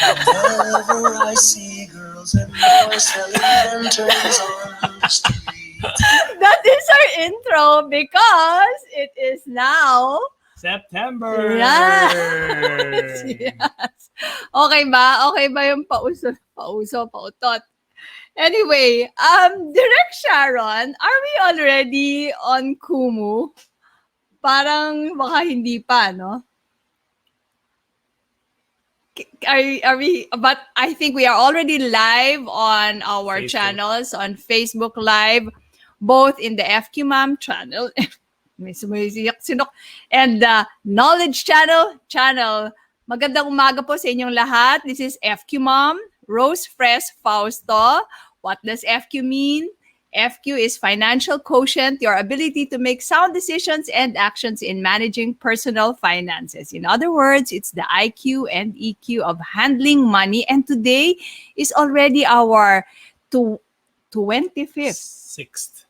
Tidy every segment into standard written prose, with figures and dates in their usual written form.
Whenever I see girls and boys selling lanterns on the street. That is our intro because it is now September! Yes! Yes. Okay ba? Okay ba yung pautot? Anyway, Direct Sharon, are we already on Kumu? Parang baka hindi pa, no? Are we, but I think we are already live on our Facebook. channels, on Facebook Live, both in the FQMom channel, and the Knowledge channel. Magandang umaga po sa inyong lahat. This is FQMom, Rose Fresh Fausto. What does FQ mean? FQ is financial quotient, your ability to make sound decisions and actions in managing personal finances. In other words, it's the IQ and EQ of handling money. And today is already our 26th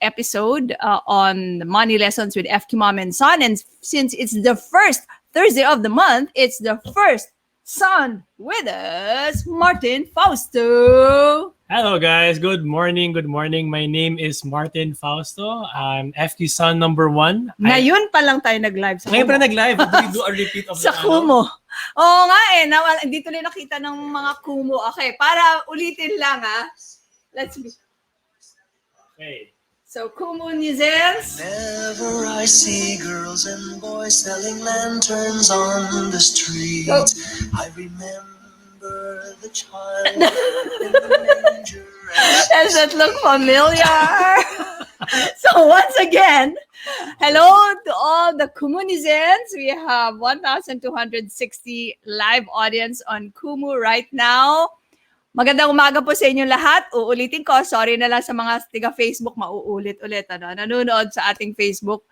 episode on Money Lessons with FQ Mom and Son. And since it's the first Thursday of the month, it's the first son with us, Martin Fausto. Hello guys, good morning. My name is Martin Fausto. I'm FQ son number 1. Ngayon pa lang tayo nag-live sa Ngayon Kumu. pa nag-live. We do a repeat of Sa Kumu. Oo nga hindi tuloy nakita ng mga Kumu. Okay, para ulitin lang Let's be. Okay. So, Kumunizens. Whenever I see girls and boys selling lanterns on the street, Go. I remember the child in the manger. Does that look familiar? So, once again, hello to all the Kumunizens. We have 1,260 live audience on Kumu right now. Magandang umaga po sa inyong lahat. Uulitin ko, sorry na lang sa mga tiga-Facebook, mauulit-ulit, nanonood sa ating Facebook.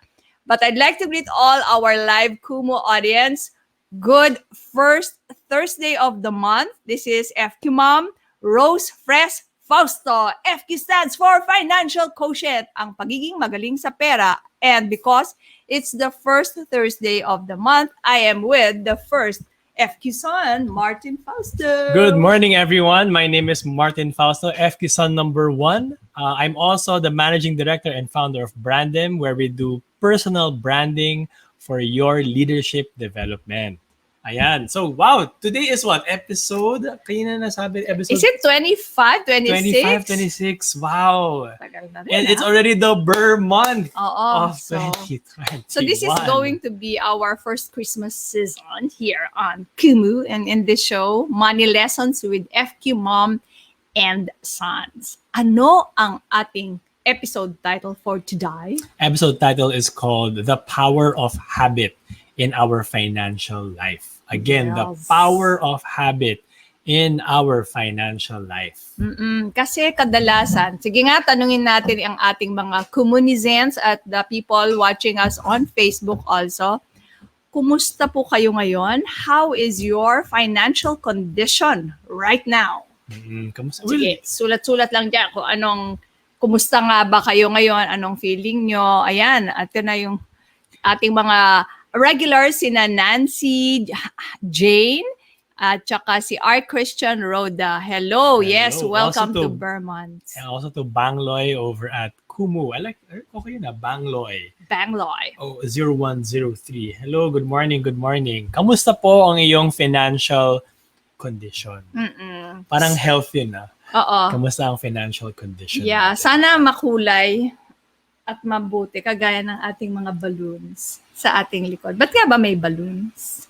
But I'd like to greet all our live Kumu audience. Good first Thursday of the month. This is FQ Mom, Rose Fresh Fausto. FQ stands for Financial Quotient, ang pagiging magaling sa pera. And because it's the first Thursday of the month, I am with the first FQ son, Martin Fausto. Good morning everyone. My name is Martin Fausto, FQ son number 1. I'm also the managing director and founder of Brandem, where we do personal branding for your leadership development. Ayan. So, wow. Today is what? Episode? Kaya na nasabi, episode? Is it 25, 26? 25, 26. Wow. Tagal na rin, And it's already the Burr month Oo. of 2021. So this is going to be our first Christmas season here on Kumu, and in this show, Money Lessons with FQ Mom and Sons. Ano ang ating episode title for today? Episode title is called The Power of Habit in Our Financial Life. Again, the Yes. power of habit in our financial life. Kasi kadalasan, sige nga, tanungin natin ang ating mga Kumunizens at the people watching us on Facebook also. Kumusta po kayo ngayon? How is your financial condition right now? Kamusta? Sige, sulat-sulat lang dyan kung kumusta nga ba kayo ngayon, anong feeling nyo. Ayan, at na yung ating mga regulars, sina Nancy, Jane, at saka si R. Christian Rhoda. Hello. Yes, welcome Also to Vermont. And also to Bangloy over at Kumu. I like, okay na, Bangloy. Bangloy. 0103. Hello, good morning. Kamusta po ang iyong financial condition? Parang healthy na. Oo. Kamusta ang financial condition? Yeah, natin? sana makulay at mabuti, kagaya ng ating mga balloons sa ating likod. Ba't nga ba may balloons?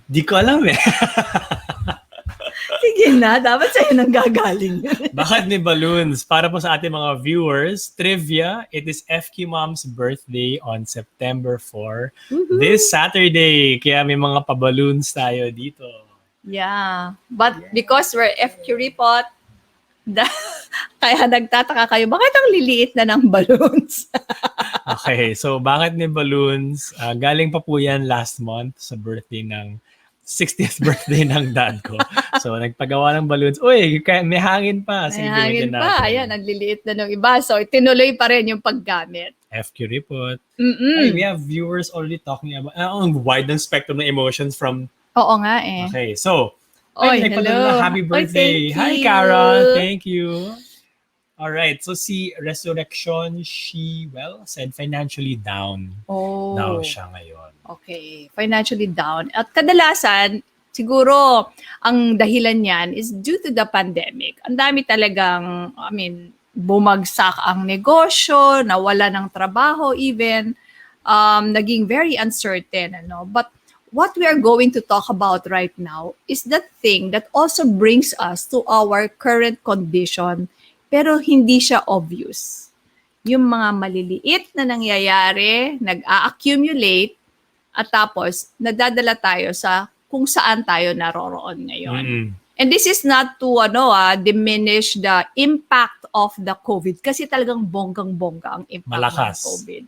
Di ko alam eh. Sige na, dapat sa'yo nang gagaling. Bakit may balloons? Para po sa ating mga viewers, trivia, it is FQ Mom's birthday on September 4. Woohoo! This Saturday. Kaya may mga pa-balloons tayo dito. Yeah. But because we're FQ report, kaya nagtataka kayo, bakit ang liliit na ng balloons? Okay, so bakit may balloons? Galing pa po yan last month sa birthday ng 60th birthday ng dad ko. So nagpagawa ng balloons. Uy, may hangin pa. May Sige, hangin bigyan pa. natin. Ayan, ang liliit na ng iba. So, tinuloy pa rin yung paggamit. FQ report. Ay, we have viewers already talking about ang wide ng spectrum ng emotions from Oo nga eh. Okay, so, Oy, may nagpadala hello. na happy Oy, birthday. thank Hi, you. Kara. Thank you. All right, so si Resurrection, she, said financially down daw Oh, siya ngayon. okay. Financially down. At kadalasan, siguro, ang dahilan niyan is due to the pandemic. Ang dami talagang, bumagsak ang negosyo, nawala ng trabaho even, naging very uncertain. But what we are going to talk about right now is that thing that also brings us to our current condition, pero hindi siya obvious. Yung mga maliliit na nangyayari, nag-a-accumulate, at tapos nadadala tayo sa kung saan tayo naroroon ngayon. Mm-mm. And this is not to diminish the impact of the COVID kasi talagang bonggang-bongga ang impact Malakas. ng COVID.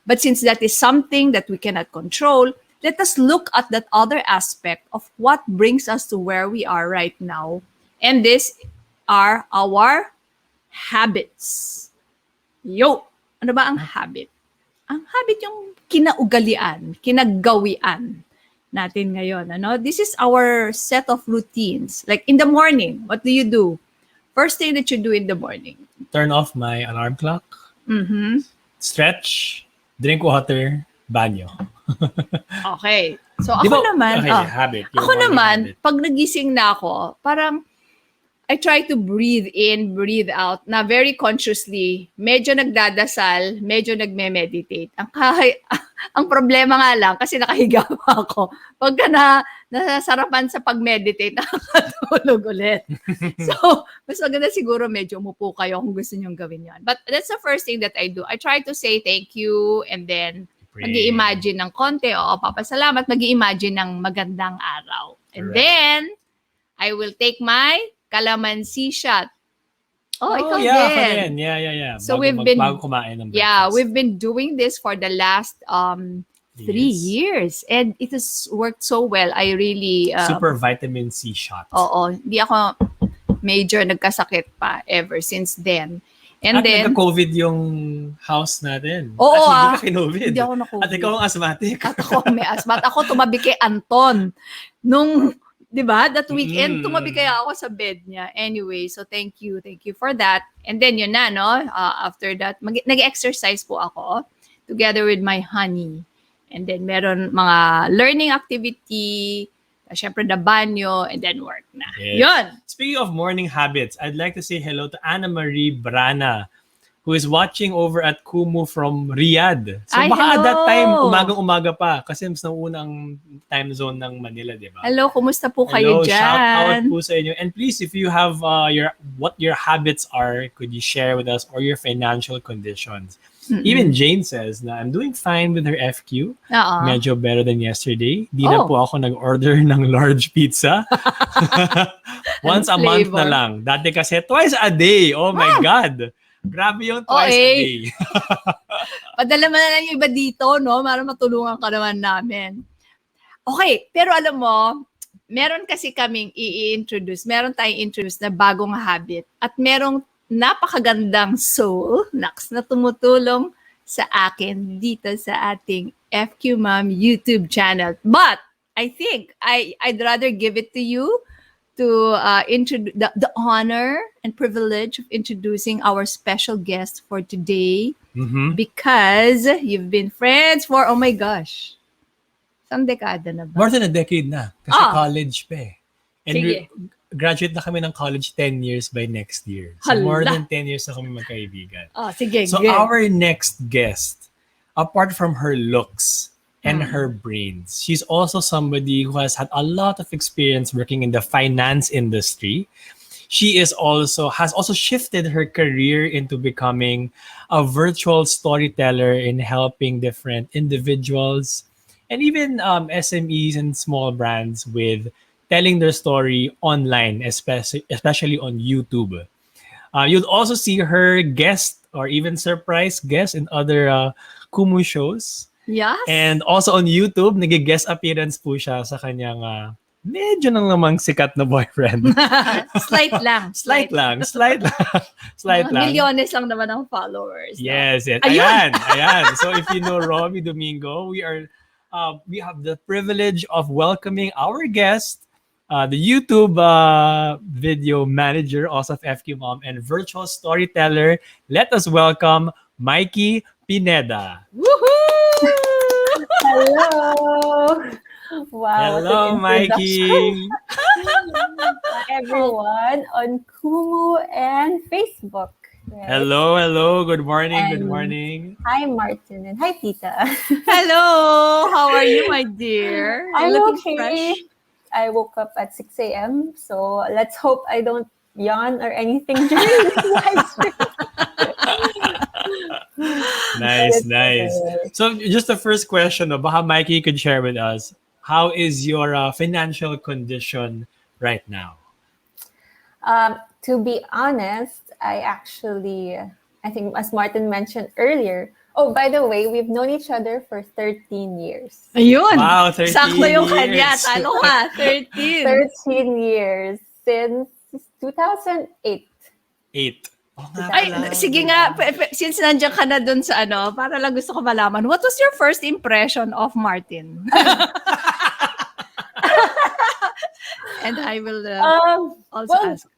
But since that is something that we cannot control, let us look at that other aspect of what brings us to where we are right now. And these are our habits. Yo! Ano ba ang habit? Ang habit yung kinaugalian, kinagawian natin ngayon. This is our set of routines. Like in the morning, what do you do? First thing that you do in the morning. Turn off my alarm clock, stretch, drink water, banyo. Okay. So Di ako ba- naman, okay, habit. Your ako morning naman, habit. pag nagising na ako, parang I try to breathe in, breathe out na very consciously. Medyo nagdadasal, medyo nagme-meditate. Ang problema nga lang, kasi nakahiga pa ako. Pagka nasasarapan sa pag-meditate, nakakatulog ulit. So, mas maganda siguro medyo umupo kayo kung gusto nyong gawin yan. But that's the first thing that I do. I try to say thank you and then mag-i-imagine ng konti. Oo, papasalamat. Mag-i-imagine ng magandang araw. And Correct. then, I will take my calamansi shot. Oh, ikaw yeah, din. ako din. Yeah. So bago kumain ng breakfast. Yeah, we've been doing this for the last 3 years. And it has worked so well. I really... Super vitamin C shot. Oo, hindi ako major nagkasakit pa ever since then. And At then... nagka-COVID yung house natin. Oo, hindi ka kinovid. Hindi ako na-COVID. At ikaw ang asthmatic. At ako may asthma. At ako tumabi kay Anton. Nung... Diba? That weekend, tumabi kaya ako sa bed niya. Anyway, so thank you for that. And then yun na, no? After that, nag-exercise po ako together with my honey. And then meron mga learning activity, syempre na banyo, and then work na. Yes. Yun! Speaking of morning habits, I'd like to say hello to Anna Marie Brana, who is watching over at Kumu from Riyadh. So Ay, baka at hello! that time, umagang-umaga pa. Kasi mas naunang time zone ng Manila, di ba? Hello, kumusta po kayo Hello, shout out dyan? po sa inyo. And please, if you have what your habits are, could you share with us, or your financial conditions? Even Jane says na I'm doing fine with her FQ. Oo. Medyo better than yesterday. Di na po ako nag-order ng large pizza. Once a month na lang. Dati kasi twice a day. Oh my God. Grabe yung twice a day. Padala mo na lang yung iba dito, no? Para matulungan ka naman namin. Okay, pero alam mo, meron kasi kaming i-introduce. Meron tayong introduce na bagong habit. At merong napakagandang soul, Nax, na tumutulong sa akin dito sa ating FQMom YouTube channel. But, I think, I'd rather give it to you to introduce the honor and privilege of introducing our special guest for today because you've been friends for, oh my gosh, isang dekada na ba? More than a decade na. Kasi college pa eh. And Sige. Graduate na kami ng college 10 years by next year. So more than 10 years na kami magkaibigan. Sige, So good. our next guest, apart from her looks and her brains, she's also somebody who has had a lot of experience working in the finance industry. She has also shifted her career into becoming a virtual storyteller in helping different individuals and even SMEs and small brands with telling their story online, especially on YouTube. You'll also see her guest or even surprise guest in other Kumu shows. Yes. And also on YouTube, nag-guest appearance po siya sa kanyang medyo nang namang sikat na boyfriend. Slight lang. Slight lang. Milyones lang naman ang followers. Yes. Ayun! Ayan. So if you know Robbie Domingo, we are we have the privilege of welcoming our guest, the YouTube video manager, also of FQMom, and virtual storyteller. Let us welcome Maiqui Pineda. Woohoo! Hello. Wow, what Hello, an introduction. Mikey. Hi, everyone on Kumu and Facebook. Right? Hello, hello. Good morning, good And morning. hi, Martin, and hi, Tita. Hello, how are you, my dear? You're I'm looking okay. fresh. I woke up at 6 a.m., so let's hope I don't yawn or anything during this live stream. Nice, It's nice. okay. So, just the first question, no, baka Mikey could share with us, how is your financial condition right now? To be honest, I think as Martin mentioned earlier, oh, by the way, we've known each other for 13 years. Ayun. Wow, 13 Sakto yung kanya. years. Talo ka. 13. 13 years since 2008. 8. Oh, nga Ay, pala. sige nga, since nandiyan ka na dun sa para lang gusto ko malaman, what was your first impression of Martin? And I will also Well, ask.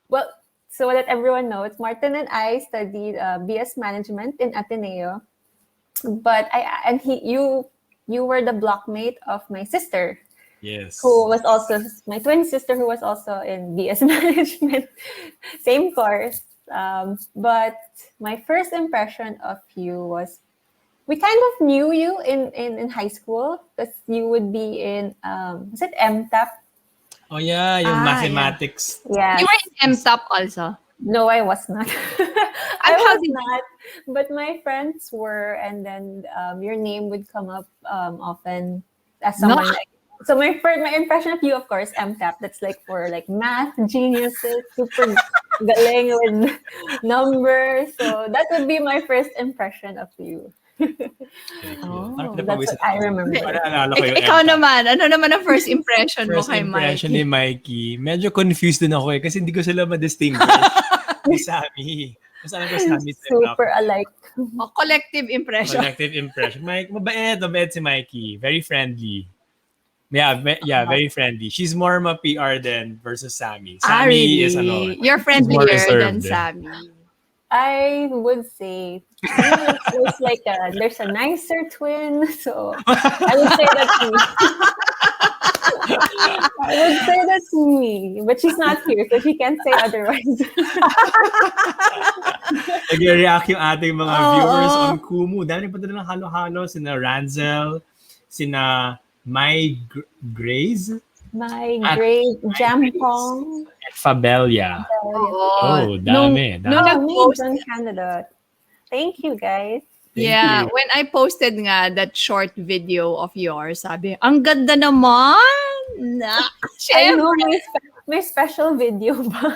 well, so that everyone knows, Martin and I studied BS Management in Ateneo, but you were the blockmate of my sister, Yes. who was also my twin sister, who was also in BS Management, same course. But my first impression of you was we kind of knew you in high school because you would be in was it MTAP? Oh, yeah, yung Ah, mathematics. Yeah. You were in MTOP also. No, I was not. I And how was did- not, but my friends were, and then your name would come up often as someone No. like. So my impression of you, of course, MTAP. That's like for like math geniuses, super galing with numbers. So that would be my first impression of you. Thank you. Oh, Parang that's pinapawisan what I ako. remember. Parang naalala ko yung Ikaw MTAP. naman, ano naman ang first impression mo First kay impression Mikey? ni Mikey, medyo confused din ako kasi hindi ko sila ma-distinguish ni Sammy. Mas alam ko Sammy Super alike. Oh, collective impression. Collective impression. Mike, mabait si Mikey. Very friendly. Yeah, very friendly. She's more ma-PR than versus Sammy. Sammy Really? is You're more friendlier reserved. than Sammy. I would say there's like there's a nicer twin, so I would say that's me. I would say that's me, but she's not here, so she can't say otherwise. Nag-react yung ating mga Oo. viewers on Kumu. Dami pa din ng halo-halo. Sina Ranzel, sina Grace, My At great my Jampong. and Fabelia. Oh, dami. Nung Oh, nag-post, from Canada. Thank you, guys. Thank yeah, you. when I posted nga that short video of yours, sabi, ang ganda naman! Na, I know syempre, may special video ba?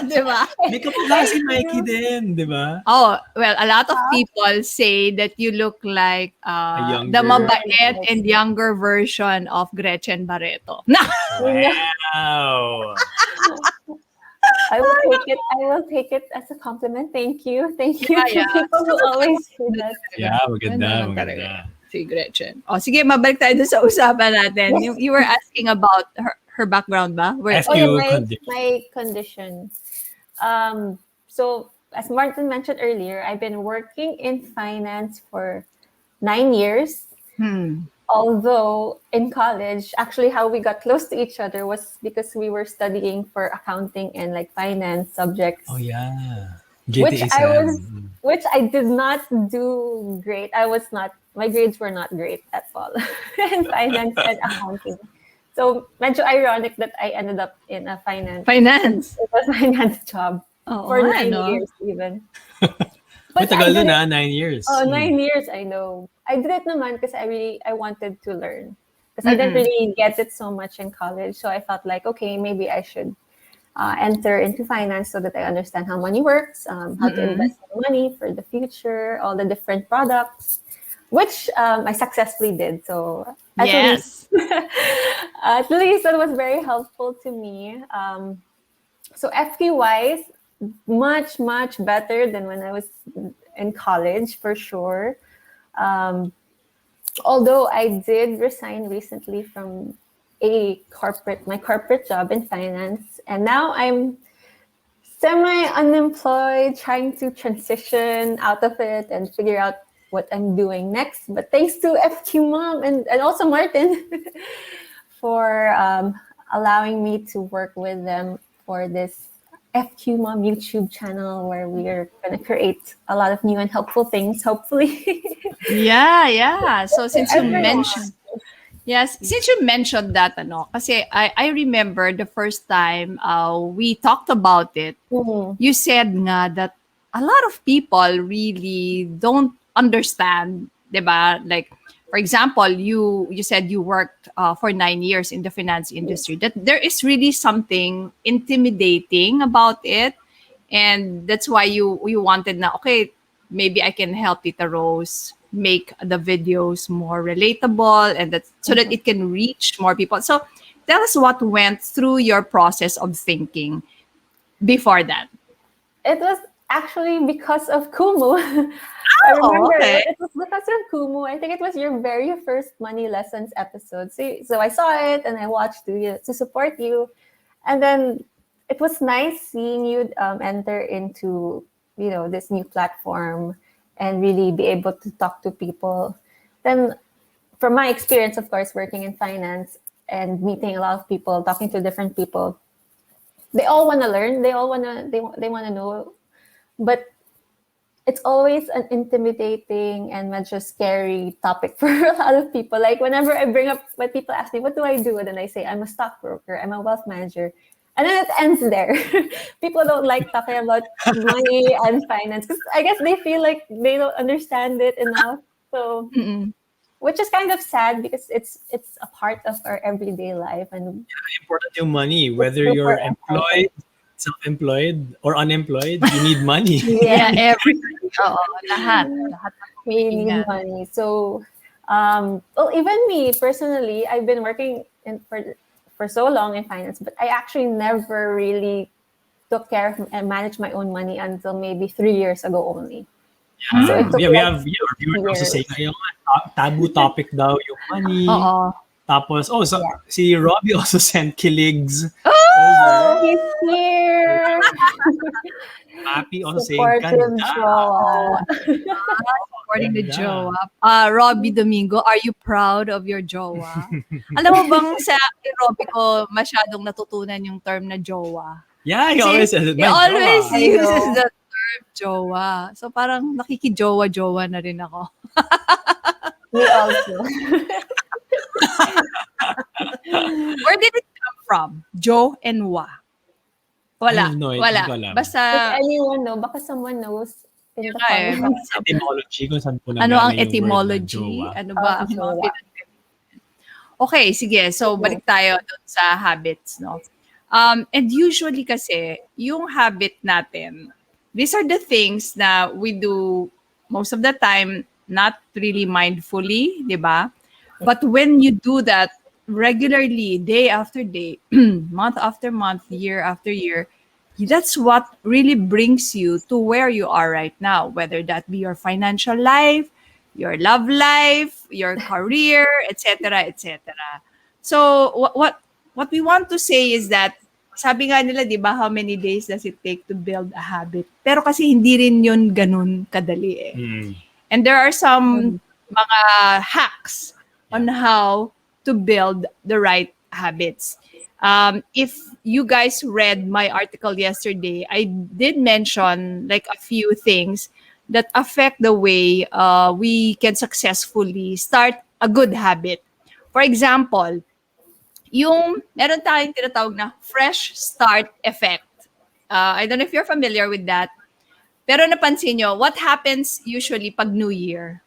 di ba? May kapula si Mikey din, di ba? Oh, well, a lot of people say that you look like younger- the mabait and younger version of Gretchen Barreto. Na! Wow. I will take it as a compliment. Thank you. Thank you. Yeah, yeah. People who always say that. Yeah, maganda, Ganun talaga. maganda. Si Gretchen. O, sige, mabalik tayo dun sa usapan natin. You were asking about her background ba? Where, FQ Oh, yeah, condition. my condition. So as Martin mentioned earlier, I've been working in finance for 9 years. Although in college, actually how we got close to each other was because we were studying for accounting and like finance subjects. Oh, yeah. Which GTA I was, Sam. which I did not do great. My grades were not great at all in finance and accounting. So, medyo ironic that I ended up in a finance job Oo for nga, 9 no? years even. Matagal I dun did it- 9 years. Oh, 9 years, I know. I did it naman because I wanted to learn. Because I didn't really get it so much in college. So I felt like, okay, maybe I should enter into finance so that I understand how money works, how to invest my money for the future, all the different products, which I successfully did. So Yes. at least that was very helpful to me. So FQ-wise, much, much better than when I was in college, for sure. Although I did resign recently from my corporate job in finance, and now I'm semi-unemployed, trying to transition out of it and figure out what I'm doing next. But thanks to FQMom and also Martin for allowing me to work with them for this FQMom YouTube channel where we are going to create a lot of new and helpful things, hopefully. Yeah. So since you Everyone. mentioned Yes, since you mentioned that, kasi I remember the first time we talked about it, Mhm. you said nga that a lot of people really don't understand, 'di ba? Like, for example, you said you worked for 9 years in the finance industry. That there is really something intimidating about it, and that's why you wanted na okay, maybe I can help Tita Rose make the videos more relatable and that so that it can reach more people. So tell us what went through your process of thinking before that. It was actually because of Kumu. I remember okay. it was because of Kumu. I think it was your very first money lessons episode. So I saw it and I watched to support you, and then it was nice seeing you enter into this new platform and really be able to talk to people. Then, from my experience, of course, working in finance and meeting a lot of people, talking to different people, they all want to learn. They all they want to know, but it's always an intimidating and medyo scary topic for a lot of people. Like whenever I bring up, when people ask me, what do I do? And then I say, I'm a stockbroker, I'm a wealth manager. And then it ends there. People don't like talking about money and finance because I guess they feel like they don't understand it enough. So, Mm-mm. which is kind of sad because it's a part of our everyday life and Important yung money. Whether super you're employed, self-employed, or unemployed, you need money. Yeah, everybody. Oo, lahat. Lahat ng we need kailangan. money. So, well, even me personally, I've been working for so long in finance, but I actually never really took care of and managed my own money until maybe 3 years ago only. So it took Yeah, we like have our viewers also years. saying, ayun, taboo topic daw yung money. Oo. Tapos, so, Yeah. si Robbie also sent kiligs Oh, over. he's here. Happy also saying, Supportive ganda. jowa. Supporting the Ganda. jowa. Robbie Domingo, are you proud of your jowa? Alam mo bang sa kay Robbie ko masyadong natutunan yung term na jowa? Yeah, he Kasi always says, he my always jowa. I uses know. the term jowa. So parang nakikijowa-jowa na rin ako. Me also. Where did it come from? Jo and Wa? Wala. I have no idea. Wala. Hindi ko alam. Basta, Does anyone know? Baka someone knows in yun the nga eh. comments. Etymology kung saan po Ano ang nanggaling yung word na etymology? jowa. Ano ba ang mga Jowa. Okay, sige. So, Mhm. balik tayo dun sa habits, no? And usually kasi, yung habit natin, these are the things na we do most of the time, not really mindfully, di ba? But when you do that regularly, day after day, month after month, year after year, that's what really brings you to where you are right now, whether that be your financial life, your love life, your career, etc., etc. So what we want to say is that sabi nga nila, 'di ba, how many days does it take to build a habit? Pero kasi hindi rin 'yun ganun kadali eh. And there are some mga hacks on how to build the right habits. If you guys read my article yesterday, I did mention like a few things that affect the way we can successfully start a good habit. For example, yung meron tayong tinatawag na fresh start effect. I don't know if you're familiar with that. Pero napansin nyo, what happens usually pag New Year?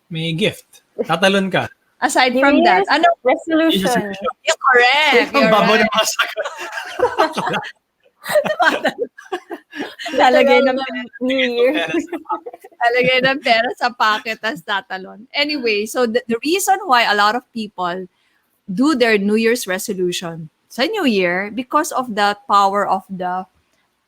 May gift. Tatalon ka. Aside New from that, Year's ano? resolution. You're correct. Ang You're babaw right. ng mga sagot. Lalagay ng New Year. Lalagay ng pera sa pocket as tatalon. Anyway, so the reason why a lot of people do their New Year's resolution sa New Year because of the power of the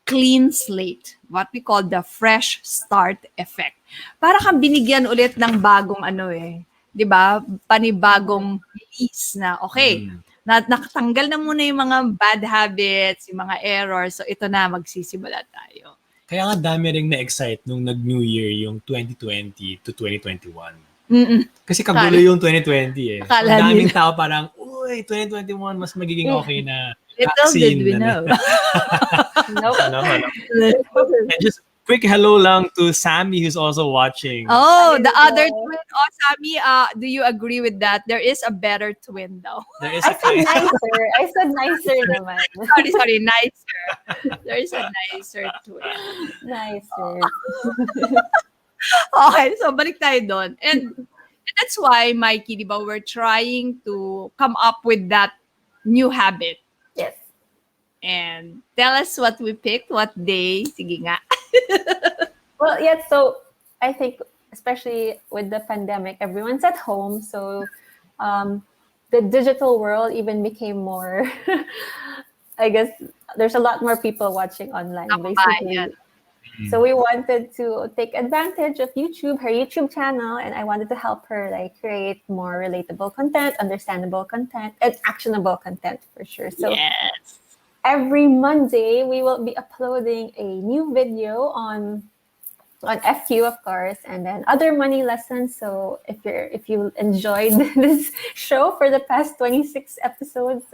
clean slate, what we call the fresh start effect. Para kang binigyan ulit ng bagong ano eh, 'di ba, panibagong release na okay. Nakatanggal na muna yung mga bad habits, yung mga errors. So ito na, magsisimula tayo. Kaya nga dami ring na-excite nung nag-New Year yung 2020 to 2021. Kasi kagulo yung 2020 eh. Akala Ang daming nila. tao parang, uy, 2021 mas magiging okay na. Little did we na. know. Nope. Ano. And just quick hello lang to Sammy who's also watching. Oh, the Ayun other po. twin. Oh, Sammy, do you agree with that? There is a better twin though. There is I a said nicer. I said nicer naman. Sorry, nicer. There is a nicer twin. Nicer. Okay, so balik tayo doon. And that's why, Mikey, di ba, we're trying to come up with that new habit. Yes. And tell us what we picked, what day. Sige nga. Well, yes. So I think, especially with the pandemic, everyone's at home. So the digital world even became more. I guess there's a lot more people watching online, basically. Yan. So we wanted to take advantage of YouTube, her YouTube channel, and I wanted to help her like create more relatable content, understandable content, and actionable content for sure. So Yes. every Monday we will be uploading a new video on FQ, of course, and then other money lessons. So if you enjoyed this show for the past 26 episodes,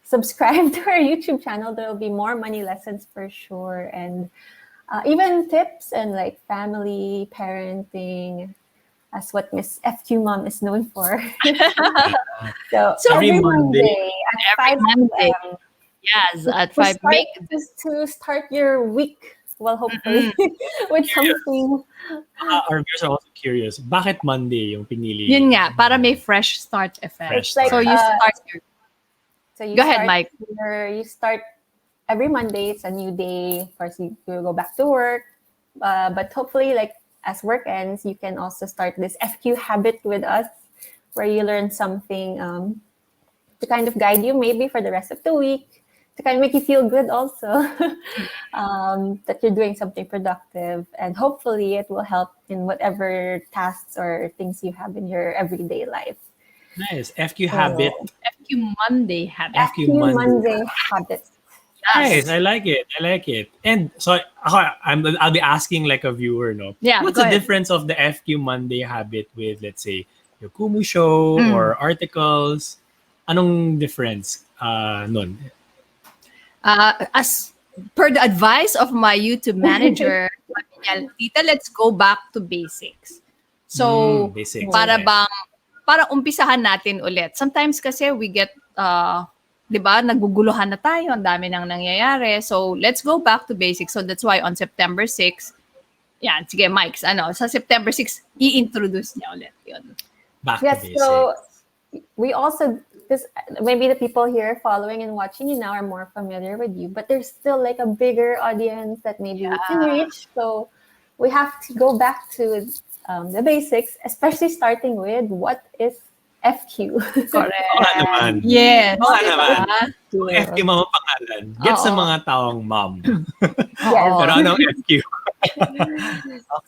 subscribe to our YouTube channel. There will be more money lessons for sure, and even tips and like family parenting, as what Miss FQMom is known for. so Every every Monday. Monday at 5 Monday. p.m. Yes, at to 5. start, Make to start your week, well, hopefully, with something. Our viewers are also curious. Bakit Monday yung pinili? yun nga, para may fresh start effect. Fresh It's like, So you start your... So you Go ahead, start Mike. You start every Monday. It's a new day. Of course, you go back to work, but hopefully, like as work ends, you can also start this FQ habit with us, where you learn something to kind of guide you maybe for the rest of the week, to kind of make you feel good also, that you're doing something productive, and hopefully it will help in whatever tasks or things you have in your everyday life. Nice. FQ habit. FQ Monday habit. FQ FQ Monday. Monday habits. Nice. I like it. And so I'll be asking like a viewer, no? Yeah, What's go the ahead. difference of the FQ Monday habit with, let's say, your Kumu show or articles? Anong difference nun? As per the advice of my YouTube manager, sabi niya, Tita, let's go back to basics. So, Basics. para umpisahan natin ulit. Sometimes kasi we get, di ba, naguguluhan na tayo, ang dami nang nangyayari. So, let's go back to basics. So, that's why on September 6, yan, sige, Mike, sa September 6, i-introduce niya ulit yun. Back to Yes, basics. so we also, because maybe the people here following and watching you now are more familiar with you, but there's still like a bigger audience that maybe we can reach. So we have to go back to the basics, especially starting with what is FQ. Correct. Oo naman. Yes. Oo diba? naman. Kung FQ mom ang pangalan, get sa Oo. mga taong mom. Yes. Pero anong FQ?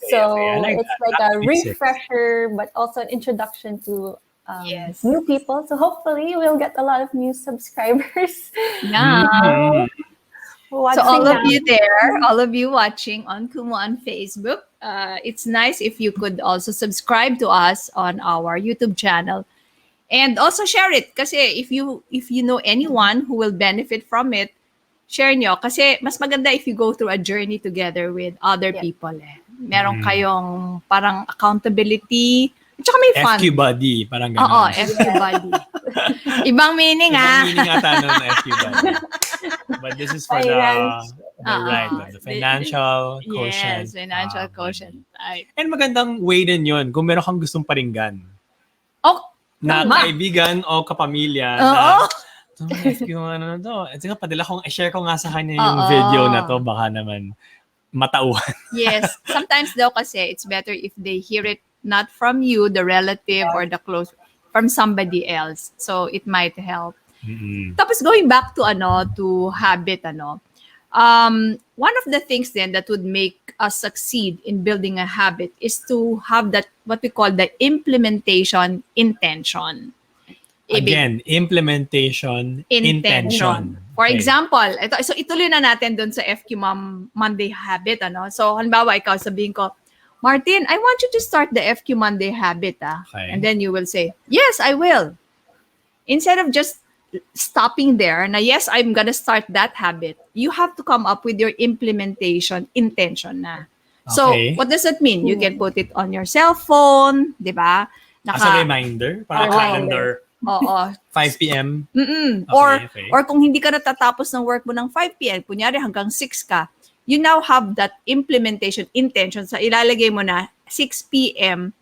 So I like it's that. like Back a to basics. refresher, but also an introduction to Yes. new people. So hopefully we'll get a lot of new subscribers. Yeah. So all of you there, all of you watching on Kumu on Facebook, it's nice if you could also subscribe to us on our YouTube channel. And also share it kasi if you know anyone who will benefit from it, share nyo. Kasi mas maganda if you go through a journey together with other people. Meron kayong parang accountability. At saka may fun. FQ buddy, parang gano'n. Oo, FQ buddy. Ibang meaning Ibang meaning ata nun, FQ buddy. But this is for the financial quotient. Yes, financial quotient. And magandang way din yun kung meron kang gustong paringgan. Oh, Na tama. kaibigan o kapamilya Oo. na FQ ano na to. At saka padala kong i-share ko nga sa kanya yung video na to, baka naman matauhan. Yes. Sometimes daw kasi it's better if they hear it not from you, the relative or the close, from somebody else. So it might help. Tapos going back to to habit, One of the things then that would make us succeed in building a habit is to have that what we call the implementation intention. Again, implementation, intention. For Okay. example, so ituloy na natin dun sa FQMom Monday habit. So halimbawa, ikaw sabihin ko, Martin, I want you to start the FQ Monday habit. Okay. And then you will say, yes, I will. Instead of just stopping there, na yes, I'm gonna start that habit, you have to come up with your implementation intention na. So, Okay. what does that mean? You can put it on your cell phone, di ba? As a reminder, para calendar, Oo. 5 p.m. Okay. Or kung hindi ka natatapos ng work mo ng 5 p.m., kunyari hanggang 6 ka, you now have that implementation intention sa ilalagay mo na 6 p.m.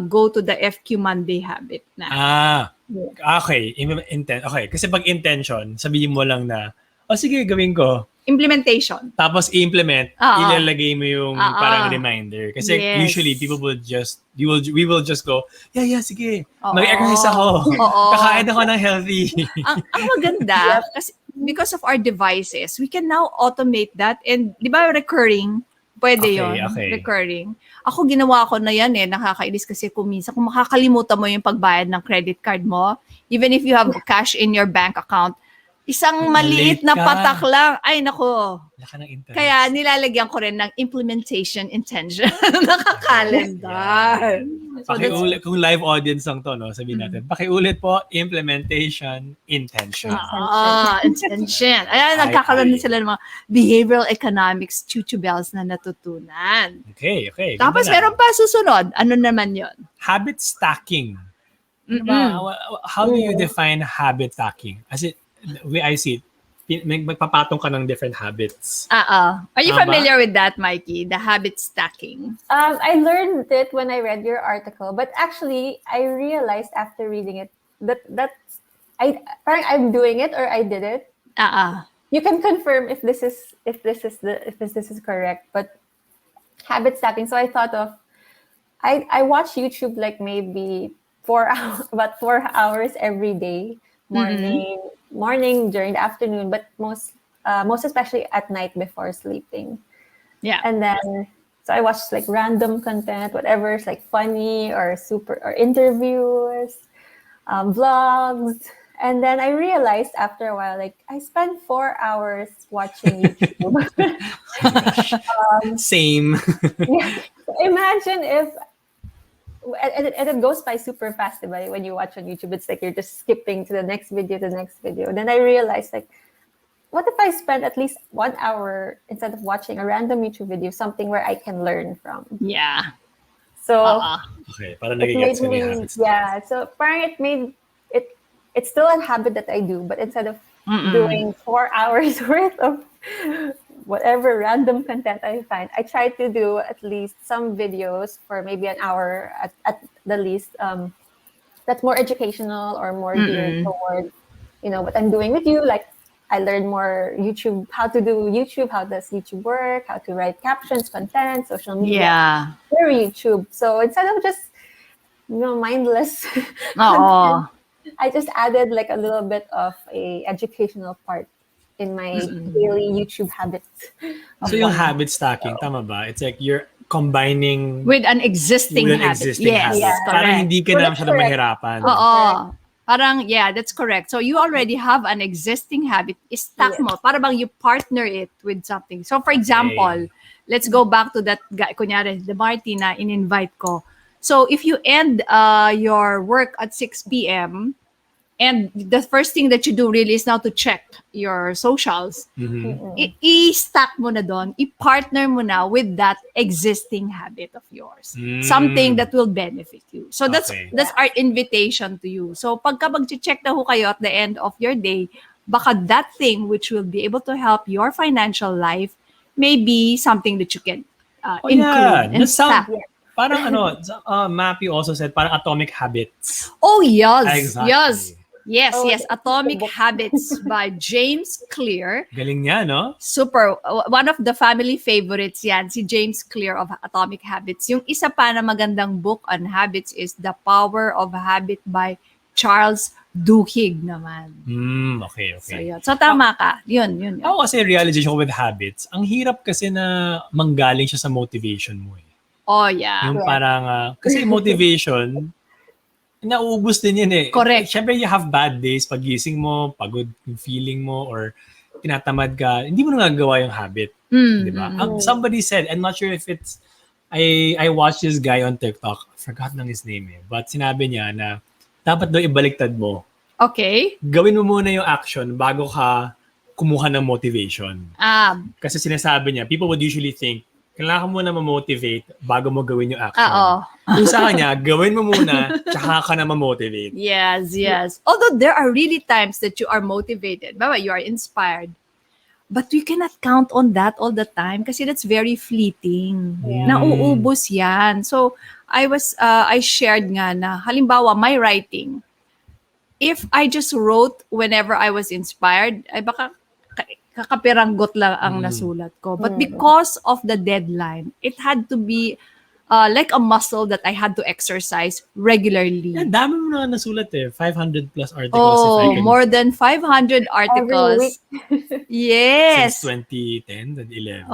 Go to the FQ Monday habit na. Okay. Okay. Kasi pag intention, sabihin mo lang na, sige, gawin ko. Implementation. Tapos i-implement, ilalagay mo yung parang reminder. Kasi usually people will just, we will just go, yeah, sige. Mag-exercise ako. Kakain ako ng healthy. ang maganda, kasi because of our devices, we can now automate that. And di ba recurring? Pwede yun. Recurring. Ako ginawa ko na yan nakakainis kasi kung minsan, kung makakalimutan mo yung pagbayad ng credit card mo, even if you have cash in your bank account, isang maliit na patak lang. Ay, nako. Kaya nilalagyan ko rin ng implementation intention. Nakakalendar. Pakiulit, kung live audience lang to, sabihin natin, pakiulit po, implementation intention. Intention. Ayan, nagkakaroon din sila ng mga behavioral economics bells na natutunan. Okay. Tapos meron pa susunod. Ano naman yon? Habit stacking. How do you define habit stacking? As it, the way I see it, magpapatong ka ng different habits. Are you familiar with that, Mikey? The habit stacking? I learned it when I read your article, but actually, I realized after reading it that I'm doing it or I did it. You can confirm if this is correct, but habit stacking. So I thought of, I watch YouTube like maybe 4 hours, about 4 hours every day, morning, during the afternoon, but most especially at night before sleeping. Yeah. And then, so I watched like random content, whatever is like funny or interviews, vlogs. And then I realized after a while, like I spent 4 hours watching YouTube. Same. Yeah. Imagine if, and it goes by super fast, right? When you watch on YouTube, it's like you're just skipping to the next video. Then I realized, like, what if I spend at least 1 hour instead of watching a random YouTube video, something where I can learn from? Yeah. So okay, parang nagigets ko yung habits. Yeah. So parang it's still a habit that I do, but instead of doing 4 hours worth of whatever random content I find, I try to do at least some videos for maybe an hour at the least, that's more educational or more geared toward, what I'm doing with you. Like I learned more YouTube, how to do YouTube, how does YouTube work, how to write captions, content, social media, through YouTube. So instead of just, mindless content, I just added like a little bit of a educational part in my daily YouTube habits. So yung habit stacking, tama ba? It's like you're combining with an existing habit. Yes, yeah. Parang hindi ka na masyadong mahirapan. Parang, that's correct. So you already have an existing habit. Stack mo. Para bang you partner it with something. So for example, let's go back to that guy, kunyari, the Marty na in-invite ko. So if you end your work at 6 p.m., and the first thing that you do really is now to check your socials. I-stack mo na doon. I-partner mo na with that existing habit of yours. Something that will benefit you. So that's our invitation to you. So pagka mag-check na ho kayo at the end of your day, baka that thing which will be able to help your financial life may be something that you can include and stack. Parang Mappy also said, parang atomic habits. Oh, yes. Exactly. Yes. Atomic Habits by James Clear. Galing niya, no? Super. One of the family favorites yan, si James Clear of Atomic Habits. Yung isa pa na magandang book on habits is The Power of Habit by Charles Duhigg naman. Okay. So, yun. So, tama ka. Yun. Ako kasi realization ko with habits, ang hirap kasi na manggaling siya sa motivation mo eh. Oh, yeah. Yung Correct. parang, kasi motivation, nauubos din yun eh. Correct. Siyempre you have bad days, pagising mo, pagod yung feeling mo, or tinatamad ka, hindi mo na gagawa yung habit. Di ba? Somebody said, I'm not sure if it's, I watched this guy on TikTok, I forgot lang his name eh, but sinabi niya na dapat daw ibaliktad mo. Okay. Gawin mo muna yung action bago ka kumuha ng motivation. Kasi sinasabi niya, people would usually think, kailangan mo na ma-motivate bago mo gawin yung action. Yung sa kanya, gawin mo muna, tsaka ka na ma-motivate. Yes. Although there are really times that you are motivated, you are inspired, but you cannot count on that all the time kasi that's very fleeting. Nauubos yan. So, I shared nga na, halimbawa, my writing, if I just wrote whenever I was inspired, ay baka kakapiranggot lang ang nasulat ko. But because of the deadline, it had to be like a muscle that I had to exercise regularly. Ang dami mo na nasulat eh. 500 plus articles. More than 500 articles. Yes. Since 2010 and 11.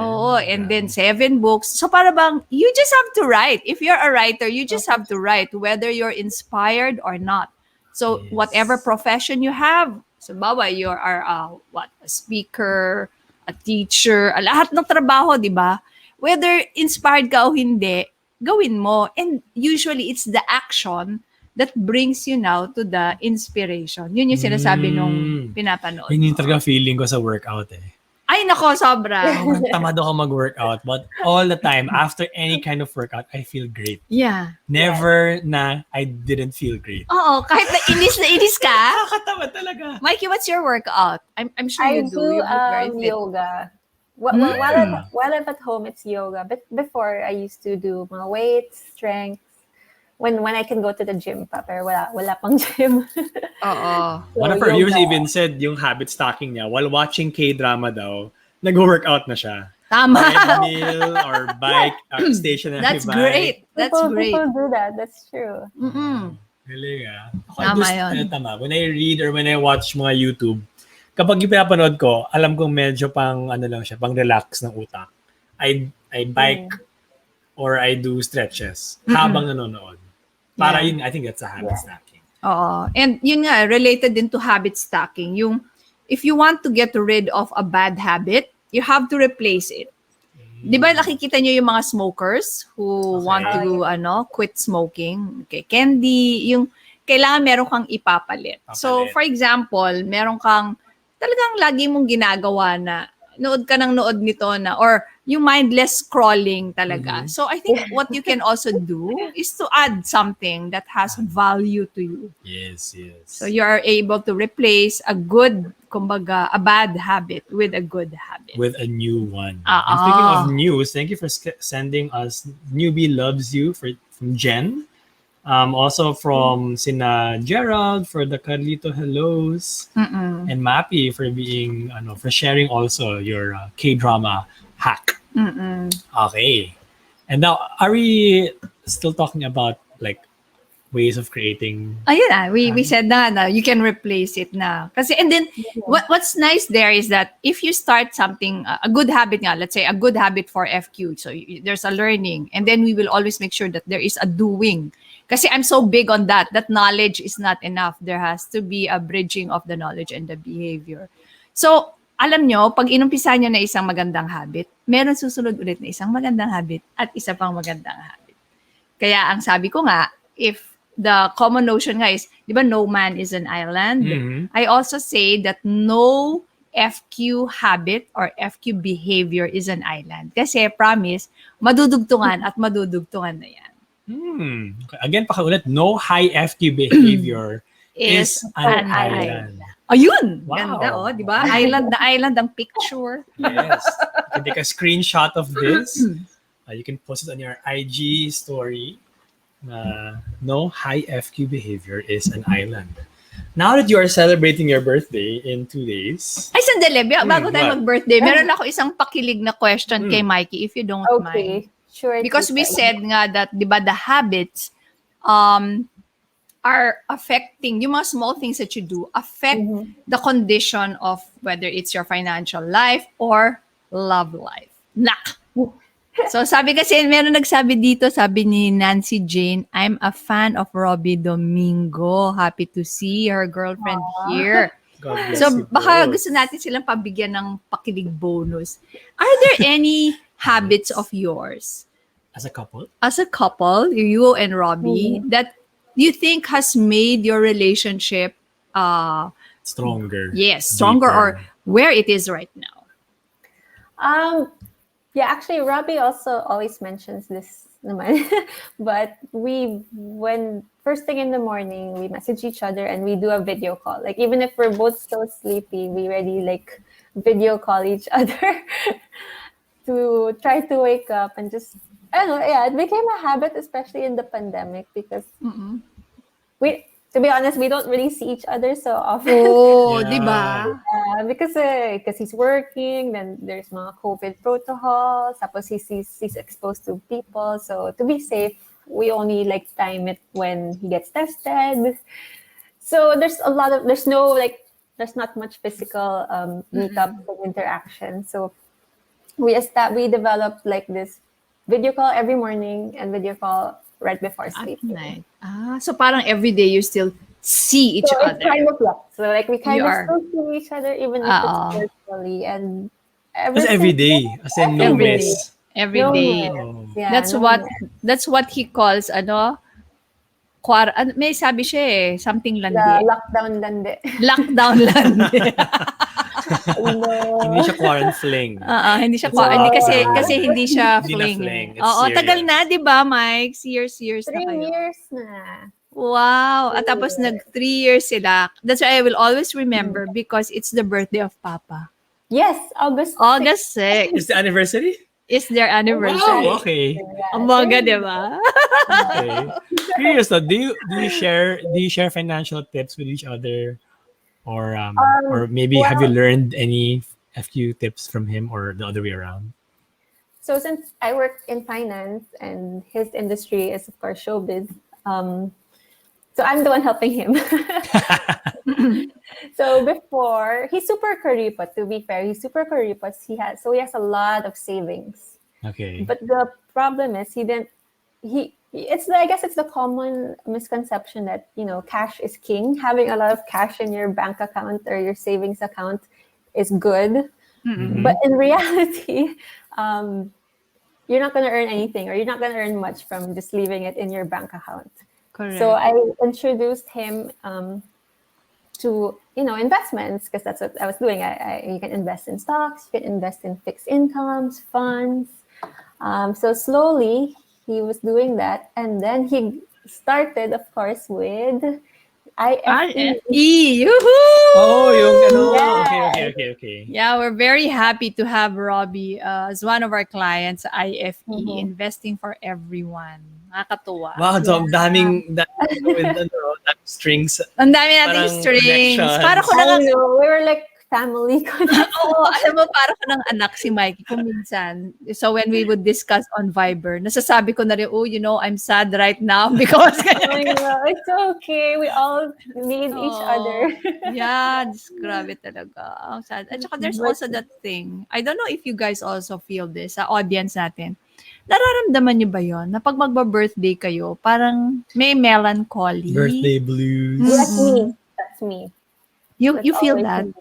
And then 7 books. So para bang, you just have to write. If you're a writer, you just have to write whether you're inspired or not. So whatever profession you have, so you are a speaker, a teacher, lahat ng trabaho, di ba? Whether inspired ka o hindi, gawin mo. And usually, it's the action that brings you now to the inspiration. Yun yung sinasabi nung pinapanood. Yun yung talaga feeling ko sa workout eh. Ay, nako, sobra. Tamad ako mag-workout. But all the time, after any kind of workout, I feel great. Yeah. Never na I didn't feel great. Oo, kahit na inis ka. Nakakatamad talaga. Mikey, what's your workout? I'm sure I you do. You look very fit. Yoga. While I'm at home, it's yoga. But before, I used to do mga weights, strength. When I can go to the gym pa, pero wala pang gym. Oo. One of our viewers even said yung habit stacking niya while watching K-drama daw, nag-workout na siya. Tama. Meal or bike, stationary That's bike. great. That's great. People do that. That's true. Galing ah. Tama yun. Tama. When I read or when I watch mga YouTube, kapag yung pinapanood ko, alam kong medyo pang lang siya, pang relax ng utak. I bike or I do stretches habang nanonood. Para yun, I think that's a habit stacking. Oo. And yun nga, related din to habit stacking. Yung, if you want to get rid of a bad habit, you have to replace it. Di ba nakikita nyo yung mga smokers who want to quit smoking? Okay. Candy, yung kailangan meron kang ipapalit. So, for example, meron kang talagang lagi mong ginagawa na nood ka ng nood nito na, or yung mindless scrolling talaga. So, I think what you can also do is to add something that has value to you. Yes. So, you are able to replace a bad habit with a good habit. With a new one. And speaking of news, thank you for sending us Newbie Loves You from Jen. Also from Sina Gerald for the Carlito hellos. And Mappy for being for sharing also your K-drama hack. Okay. And now, are we still talking about like ways of creating? We said na you can replace it na. Kasi, and then what's nice there is that if you start something, a good habit nga, let's say a good habit for FQ, so there's a learning, and then we will always make sure that there is a doing. Kasi I'm so big on that knowledge is not enough. There has to be a bridging of the knowledge and the behavior. So, alam nyo, pag inumpisa nyo na isang magandang habit, meron susunod ulit na isang magandang habit at isa pang magandang habit. Kaya ang sabi ko nga, if the common notion nga is, di ba, no man is an island? I also say that no FQ habit or FQ behavior is an island. Kasi promise, madudugtungan at madudugtungan na yan. Okay. Again, pakaulit, no high FQ behavior is an island. Ayun! Wow. Ganda, di ba? Island na island ang picture. Yes. You can take a screenshot of this. You can post it on your IG story. No high FQ behavior is an island. Now that you are celebrating your birthday in 2 days. Ay, sandali. Bago tayo mag-birthday, meron ako isang pakilig na question kay Mikey, if you don't mind. Sure. Because we said nga that, di ba, the habits, are affecting, yung mga small things that you do affect the condition of whether it's your financial life or love life. Nak! So sabi kasi, meron nagsabi dito, sabi ni Nancy Jane, I'm a fan of Robbie Domingo. Happy to see her girlfriend here. God bless So you baka both. gusto natin silang pabigyan ng pakilig bonus. Are there any habits of yours As a couple? as a couple, you and Robbie, that you think has made your relationship Stronger. stronger deeper. or where it is right now? Yeah, actually, Robbie also always mentions this naman. But when first thing in the morning, we message each other and we do a video call. Like, even if we're both so sleepy, we already like video call each other to try to wake up and just, I don't know, yeah, it became a habit, especially in the pandemic, because to be honest, we don't really see each other so often. Oh, Yeah. di ba? Because he's working, then there's mga COVID protocols, tapos he's exposed to people. So to be safe, we only like time it when he gets tested. So there's not much physical meetup and interaction. So we developed like this video call every morning and video call right before At sleeping. night. So parang every day you still see each So other. it's kind of so like we kind You of are. still see each other even if it's virtually, and That's every day. As in no Every day. miss. Every No day. miss. Oh. Yeah, That's no what miss. that's what he calls may sabi siya something The landi. lockdown landi. Lockdown landi. Hindi siya quarant fling. Hindi siya It's a hindi lockdown. kasi hindi siya Hindi na fling. fling. It's Oo, serious. tagal na, 'di ba, Mike? Years na 3 kayo. years na. Wow. At tapos 3 years sila. That's why I will always remember because it's the birthday of Papa. Yes, August 6th. August 6th Is the anniversary? is their anniversary. Wow, okay. Ang mga, di ba? Okay. Curious though, do you share financial tips with each other? Or maybe have you learned any FQ tips from him or the other way around? So since I work in finance and his industry is of course showbiz, so I'm the one helping him. So before, he's super kuripot, to be fair. He's super kuripot. He has a lot of savings. Okay. But the problem is I guess it's the common misconception that, cash is king. Having a lot of cash in your bank account or your savings account is good. Mhm. But in reality, you're not going to earn anything, or you're not going to earn much from just leaving it in your bank account. Correct. So I introduced him to investments, because that's what I was doing. You can invest in stocks, you can invest in fixed incomes, funds. So slowly he was doing that, and then he started, of course, with IFE. Yoo-hoo! Oh, yung ano. Yes. Okay. Yeah, we're very happy to have Robbie as one of our clients, IFE, Investing for Everyone. Nakakatuwa. Wow, so daming strings. Ang dami nating Parang strings. connections. Para ko I na know, we were like family. Oo, alam mo, para ko ng anak si Mikey kung minsan. So when we would discuss on Viber, nasasabi ko na rin, I'm sad right now because I know, it's okay. We all need each other. Yeah, grabe talaga. Ang sad. At saka there's also that thing. I don't know if you guys also feel this sa audience natin. Nararamdaman niyo ba yon na pag magba-birthday kayo, parang may melancholy? Birthday blues. That's me. You That's feel always that? me.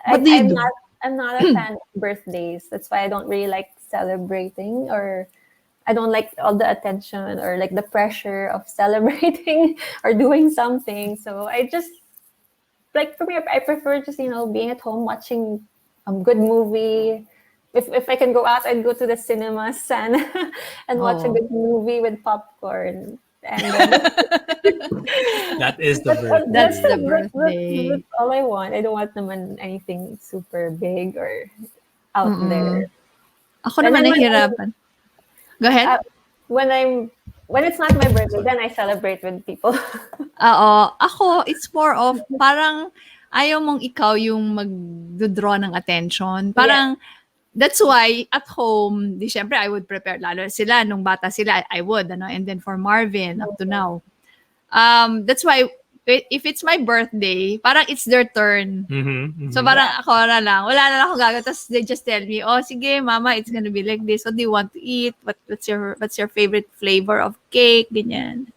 What do you do? I'm not a fan of birthdays. That's why I don't really like celebrating, or I don't like all the attention or like the pressure of celebrating or doing something. So I just, like, for me, I prefer just, being at home watching a good movie. If I can go out, I'd go to the cinemas and watch a good movie with popcorn. And That is the birthday. That's the birthday. That's all I want. I don't want naman anything super big or out there. Ako naman nahihirapan. Go ahead. When it's not my birthday, then I celebrate with people. Oo. Ako, it's more of parang ayaw mong ikaw yung mag-draw ng attention. Parang, that's why at home, syempre I would prepare, lalo sila, nung bata sila, I would, and then for Marvin, up to now, That's why if it's my birthday, parang it's their turn. So parang ako na lang, wala na lang ako gagawin. Tapos they just tell me, oh sige mama, it's gonna be like this. What do you want to eat? What's your favorite flavor of cake? Ganyan.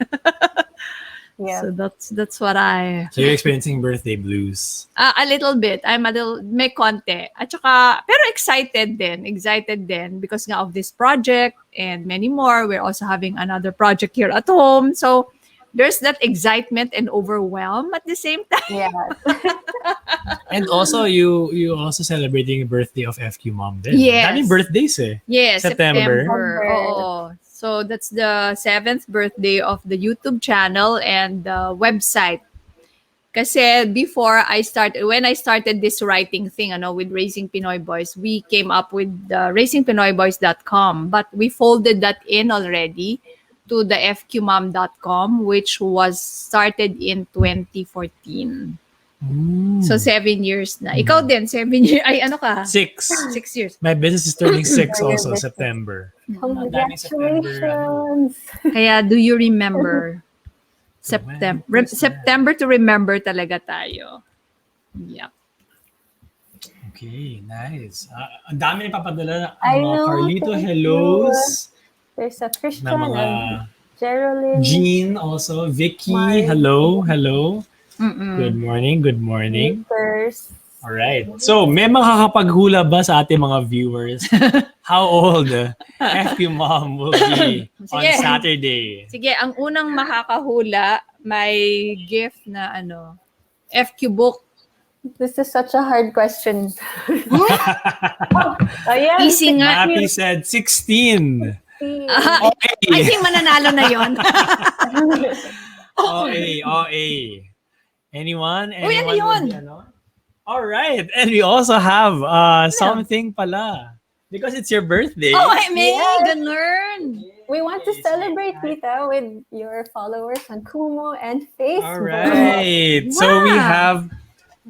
Yeah. So that's what I... So you're experiencing birthday blues. A little bit. I'm a little, may konti. At saka, pero excited din because nga of this project and many more. We're also having another project here at home. So there's that excitement and overwhelm at the same time. Yeah. And also, you also celebrating the birthday of FQMom din. Yes. Daming birthdays eh. Yes, September. Oo. So that's the 7th birthday of the YouTube channel and the website. Kasi before when I started this writing thing, with Raising Pinoy Boys, we came up with the raisingpinoyboys.com, but we folded that in already to the FQMom.com, which was started in 2014. So 7 years na. Ikaw din, 7 years. Ay, ano ka? 6. 6 years. My business is turning 6 Your also, business. September. Congratulations. Kaya do you remember? September to remember talaga tayo. Yeah. Okay, nice. Ang dami napapadala I ng mga know, Carlito thank hellos. There's a Christian Na mga and Geraldine. Jean also. Vicky, Mark. hello. Mm-mm. Good morning. First. All right. So, may makakapaghula ba sa ating mga viewers how old FQ Mom will be on Sige. Saturday? Sige, ang unang makakahula, may gift na FQ book. This is such a hard question. Oh, yeah. Easy nga. Happy said 16. I think mananalo na yon. OA. Anyone? Uy, ano yun? All right. And we also have something pala. Because it's your birthday. Oh, I may Yes. ganun. We want to celebrate, Tita, with your followers on Kumu and Facebook. All right. So we Wow. have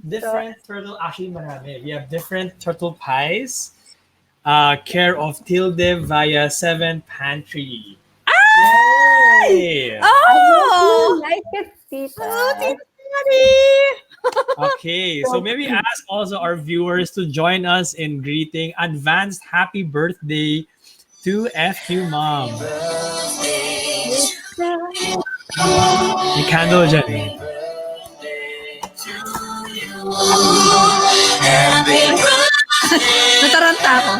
different turtle. Actually, marami. We have different turtle pies. Care of Tilde via 7 Pantry. Yay! I Oh! like it, Tita. Oh, Tita Mari! Okay, so maybe ask also our viewers to join us in greeting advanced happy birthday to FQ Mom. May candle dyan eh. Nataranta ako.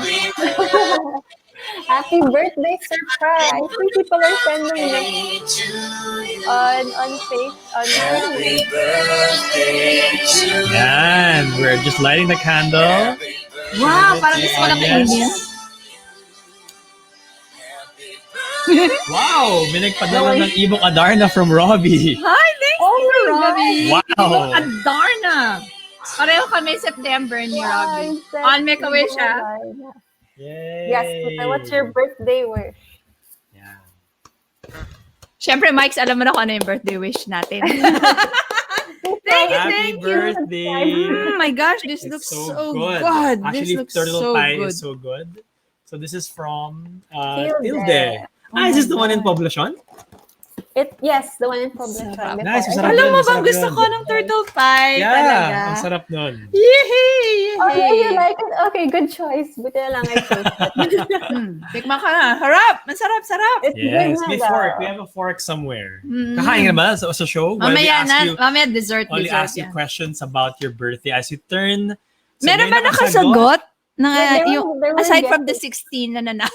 Happy birthday surprise! I think people are sending it on Facebook. Yan, we're just lighting the candle. Wow, parang gusto ko na kainin. Wow, may nagpadala ng Ibok Adarna from Robbie. Hi, thanks you, Robbie. Wow. Adarna. Pareho kami September ni Robbie. On make a wish, ha? Yay. Yes, Tita, what's your birthday wish? Yeah. Siyempre, Mike, alam mo na kung ano yung birthday wish natin. Happy birthday. Oh my gosh, this It's looks so so good. good. Actually, This looks turtle so pie good. is so good. So this is from Tilde. Tilde. Is this the one in Poblacion? Yes, the one in Poblacion. Sarap. Nice, masarap. Alam mo Masarap bang gusto yun. ko ng turtle pie? Yeah, Talaga. ang sarap nun. Yehey! Oh, yeah, you like it? Okay, good choice. Buti na lang I chose it. Tikman ka na. Harap! Masarap, sarap. It's Yes, good may na fork. daw. We have a fork somewhere. Mm. Kakain ka ba sa show? While we Mamaya ask na, you, mamaya dessert. only ask you yan. questions about your birthday as you turn. Meron ba Sabay nakasagot? Na, There were aside from the guesses. 16 na nanalo.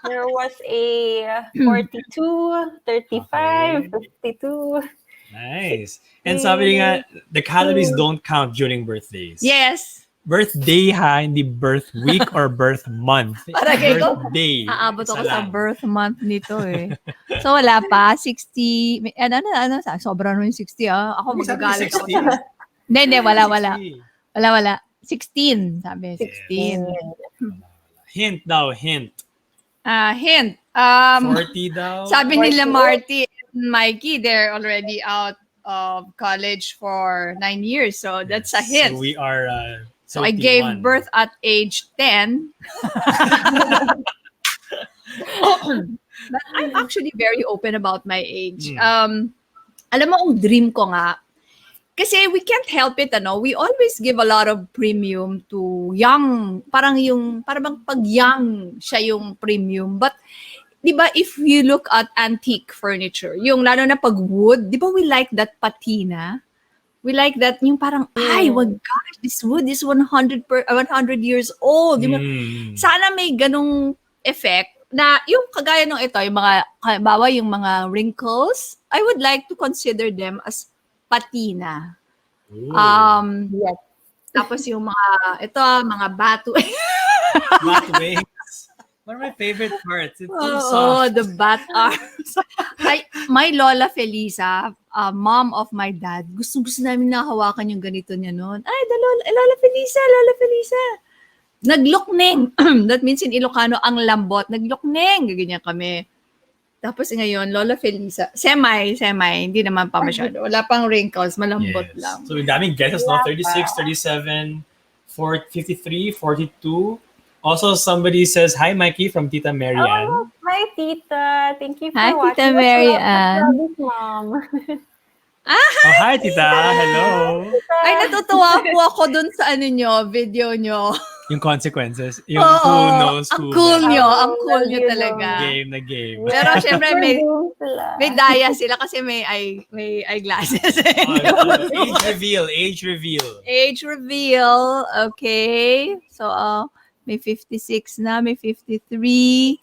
There was a 42, 35, 52. Nice. And sabi nga, the calories don't count during birthdays. Yes. Birthday ha, hindi birth week or birth month. Para kay ko, Birthday. aabot ako Isa sa lang. birth month nito eh. So wala pa, 60. Ano, sobra rin yung 60 ah. Ako Sabi magagalit ako. 60. Hindi, wala. 60. Wala. 16, sabi, 16. Hint daw, hint. Hint. 40 daw. Sabi nila Marty and Mikey, they're already out of college for 9 years. So that's a hint. So we are So I gave 31. birth at age 10. But I'm actually very open about my age. Alam mo, ang dream ko nga, kasi we can't help it, we always give a lot of premium to young, parang bang pag young siya yung premium. But, di ba, if you look at antique furniture, yung lalo na pag wood, di ba we like that patina? We like that, yung parang, ay, wag gosh, this wood is 100 years old. Sana may ganong effect na yung kagaya nung ito, yung mga, halimbawa yung mga wrinkles, I would like to consider them as patina. Yes. Tapos yung mga batu. Bat wings. One of my favorite parts. It's so Oh, soft. the bat arms. My Lola Felisa, mom of my dad, gusto namin nahawakan yung ganito niya noon. Ay, Lola Felisa. Naglukneng. That means in Ilocano, ang lambot. Naglukneng. Gaganyan kami. Tapos ngayon, Lola Felisa, semi, hindi naman pa masyado. Wala pang wrinkles, malambot lang. So, daming guesses, no? 36, 37, 53, 42. Also, somebody says, hi, Mikey, from Tita Marianne. Oh, hi, Tita. Thank you for Hi, watching. Tita Marianne. Mom. Oh, hi, Tita. Hello. Ay, natutuwa po ako dun sa video nyo. Yung consequences. Yung who knows ang who. cool nyo. Ang Oh, cool love nyo you, talaga. Game na game. Pero syempre Sila. may daya sila kasi may eyeglasses. Age reveal. Age reveal. Okay. So, may 56 na, may 53,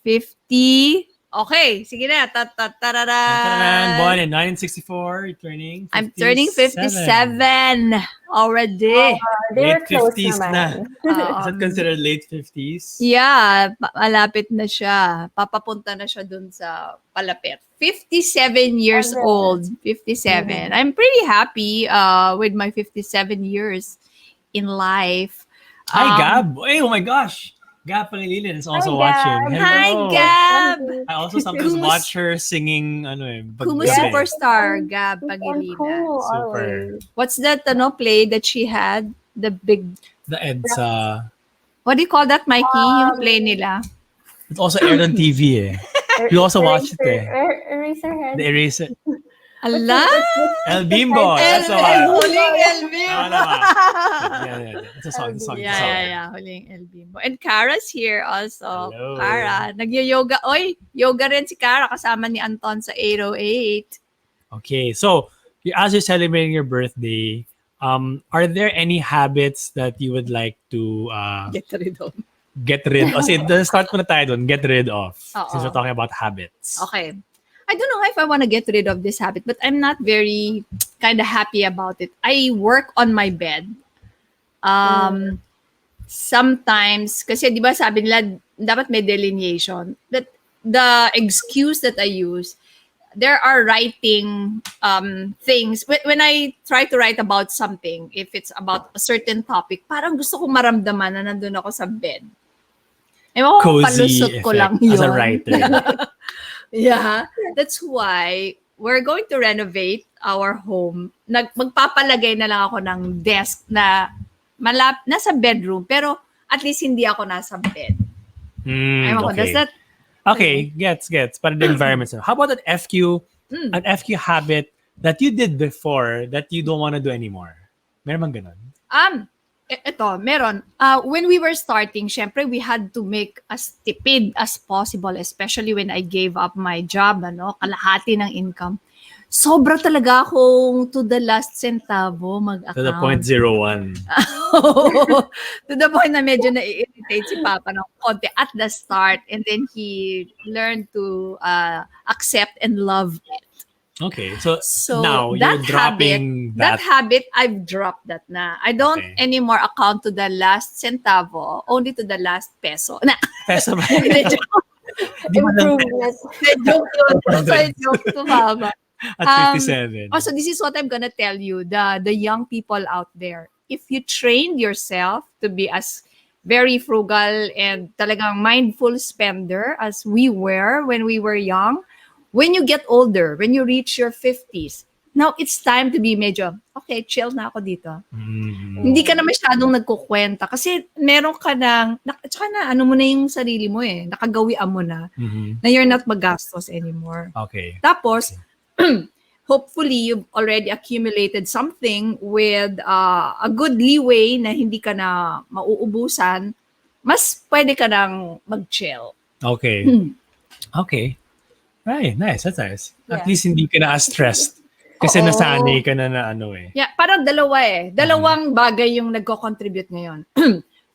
50. Okay, sige na. Tararan. Born in 1964, turning 57. I'm turning 57 already. They were Late close 50s na. naman. Is that considered late 50s? Yeah, malapit na siya. Papapunta na siya dun sa palapit. 57 years old. 57. I'm pretty happy with my 57 years in life. Hi, Gab. Hey, oh my gosh. Gab Pangilinan is also Hi, Gab. watching. Hello. Hi, Gab! I also sometimes Kumu- watch her singing Kumu paggabi. superstar, Gab And Pangilinan. cool, Super. always. What's that play that she had? The big, The EDSA. what do you call that, Mikey? Yung play nila. It's also aired on TV eh. You also watched it eh. Eraserhead. The Eraser. Ala! El Bimbo. That's the one. Huling El Tama Bimbo. naman. Yeah. It's a song. Yeah. Huling El Bimbo. And Kara's here also. Hello. Kara, nag-yoga. Oy, yoga rin si Kara kasama ni Anton sa 808. Okay, so as you're celebrating your birthday, are there any habits that you would like to Get rid of. get rid of? Kasi start muna tayo dun, get rid of. Oo. Since we're talking about habits. Okay. I don't know if I want to get rid of this habit, but I'm not very kind of happy about it. I work on my bed. Sometimes, kasi di ba sabi nila, dapat may delineation. That the excuse that I use, there are writing things. When I try to write about something, if it's about a certain topic, parang gusto kong maramdaman na nandun ako sa bed. Ewan ko, Cozy palusot ko effect lang as a yun. writer. Yeah, that's why we're going to renovate our home. Magpapalagay na lang ako ng desk na nasa bedroom, pero at least hindi ako nasa bed. Ewan ko, does that... Okay, gets. But the environment. How about an FQ habit that you did before that you don't want to do anymore? Meron bang ganun? Ito, meron. When we were starting, syempre, we had to make as tipid as possible, especially when I gave up my job, kalahati ng income. Sobra talaga akong to the last centavo mag-account. To the 0.01. To the point na medyo na-irritate si Papa ng konti at the start, and then he learned to accept and love it. Okay, so now that you're dropping that habit, I've dropped that na. I don't anymore account to the last centavo, only to the last peso. Na. Peso ba? Di ba lang joke to Mama. At 57. So this is what I'm gonna tell you, the young people out there. If you trained yourself to be as very frugal and talagang mindful spender as we were when we were young, when you get older, when you reach your 50s, now it's time to be medyo, okay, chill na ako dito. Hindi ka na masyadong nagkukwenta kasi meron ka tsaka na ano mo na yung sarili mo nakagawian mo na, na you're not magastos anymore. Okay. Tapos, hopefully you've already accumulated something with a good leeway na hindi ka na mauubusan, mas pwede ka nang mag-chill. Okay. Okay. Right, nice. That's nice. At Yeah. least hindi ka na stressed. Kasi Oo. nasanay ka na ano eh. Yeah, parang dalawa eh. Dalawang bagay yung nagko-contribute ngayon.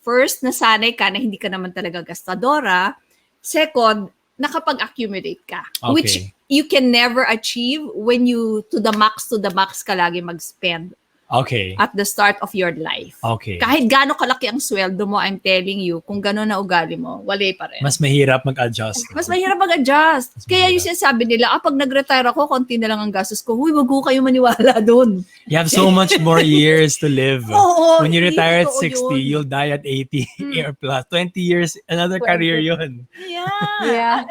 First, nasanay ka na hindi ka naman talaga gastadora. Second, nakapag-accumulate ka. Okay. Which you can never achieve when you to the max ka lagi mag-spend Okay. at the start of your life. Okay. Kahit gaano kalaki ang sweldo mo, I'm telling you, kung gano'n na ugali mo, wala pa rin. Mas mahirap mag-adjust. Mas mahirap mag-adjust. Kaya yung sinasabi nila, pag nag-retire ako, konti na lang ang gastos ko. Huy, wag ko kayo maniwala doon. You have so much more years to live. Oo, When you hindi retire at totoo 60, yun. you'll die at 80 or plus. 20 years, another 20. career yun. Yeah.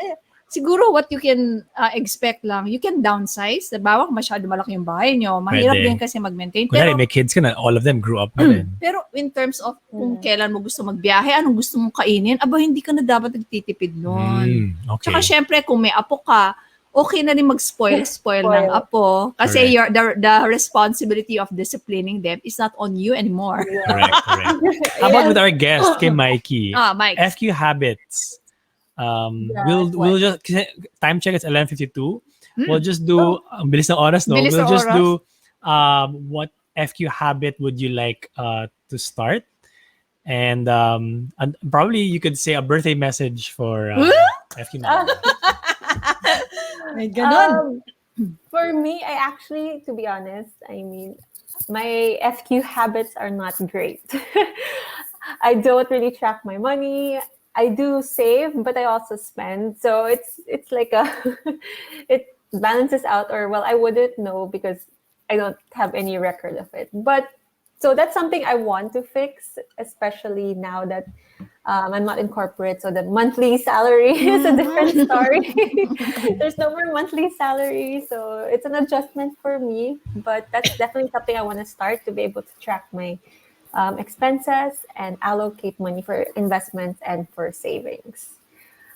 Siguro what you can expect lang, you can downsize. Diba, masyado malaki yung bahay nyo. Mahirap Pwede. din kasi mag-maintain. Kunwari, Pero, may kids ka na, all of them grew up na rin. pero in terms of kung kailan mo gusto magbiyahe, anong gusto mong kainin, hindi ka na dapat nagtitipid nun. Okay. Tsaka syempre, kung may apo ka, okay na rin mag-spoil ng apo. Kasi Correct. the responsibility of disciplining them is not on you anymore. Correct. How about with our guest, kay Mikey? Mike. FQ habits. We'll just time check. It's 11:52. We'll just do bilis ng oras, no? Bilis We'll ng just oras. do what FQ habit would you like to start, and probably you could say a birthday message for FQ Mom. May ganon. For me, I actually, to be honest, I mean, my FQ habits are not great. I don't really track my money. I do save, but I also spend. So it's like it balances out, or well, I wouldn't know because I don't have any record of it. But so that's something I want to fix, especially now that I'm not in corporate. So the monthly salary is a different story. There's no more monthly salary. So it's an adjustment for me, but that's definitely something I want to start to be able to track my expenses and allocate money for investments and for savings.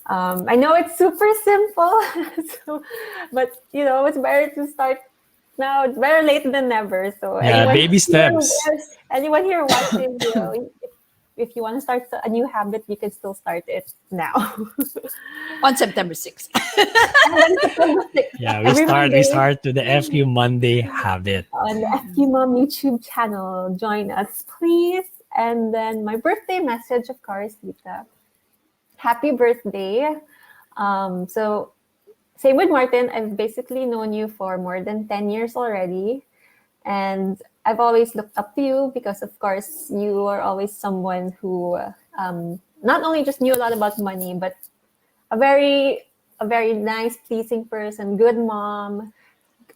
I know it's super simple, but it's better to start now. It's better late than never. So Baby steps. Anyone here watching, if you want to start a new habit, you can still start it now. On September 6th. Yeah, we start to the FQ Monday habit. On the FQMom YouTube channel. Join us, please. And then my birthday message, of course, Lita. Happy birthday. So same with Martin. I've basically known you for more than 10 years already. And I've always looked up to you because, of course, you are always someone who not only just knew a lot about money, but a very nice, pleasing person, good mom,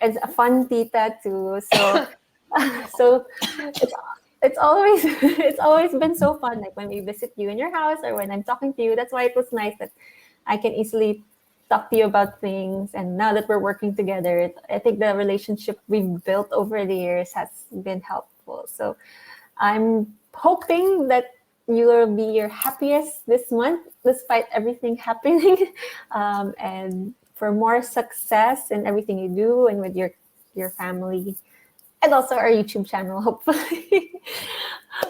and a fun tita too. So it's always been so fun. Like when we visit you in your house or when I'm talking to you, that's why it was nice that I can easily talk to you about things. And now that we're working together, I think the relationship we've built over the years has been helpful. So I'm hoping that you will be your happiest this month, despite everything happening, and for more success in everything you do and with your family, and also our YouTube channel.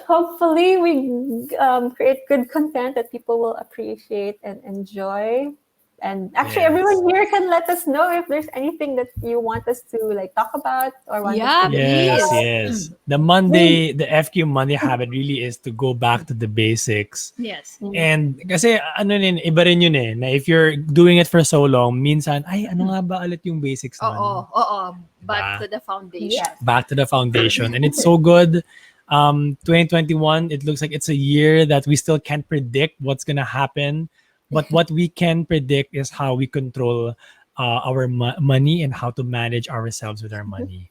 Hopefully we create good content that people will appreciate and enjoy. And actually, everyone here can let us know if there's anything that you want us to talk about or want us to Yes. The FQ Monday habit really is to go back to the basics. Yes. And kasi iba rin yun eh, na if you're doing it for so long, minsan, ano nga ba ulit yung basics nun? Oo. Back to the foundation. Yes. Back to the foundation. And it's so good. 2021, it looks like it's a year that we still can't predict what's gonna happen. But what we can predict is how we control our money and how to manage ourselves with our money.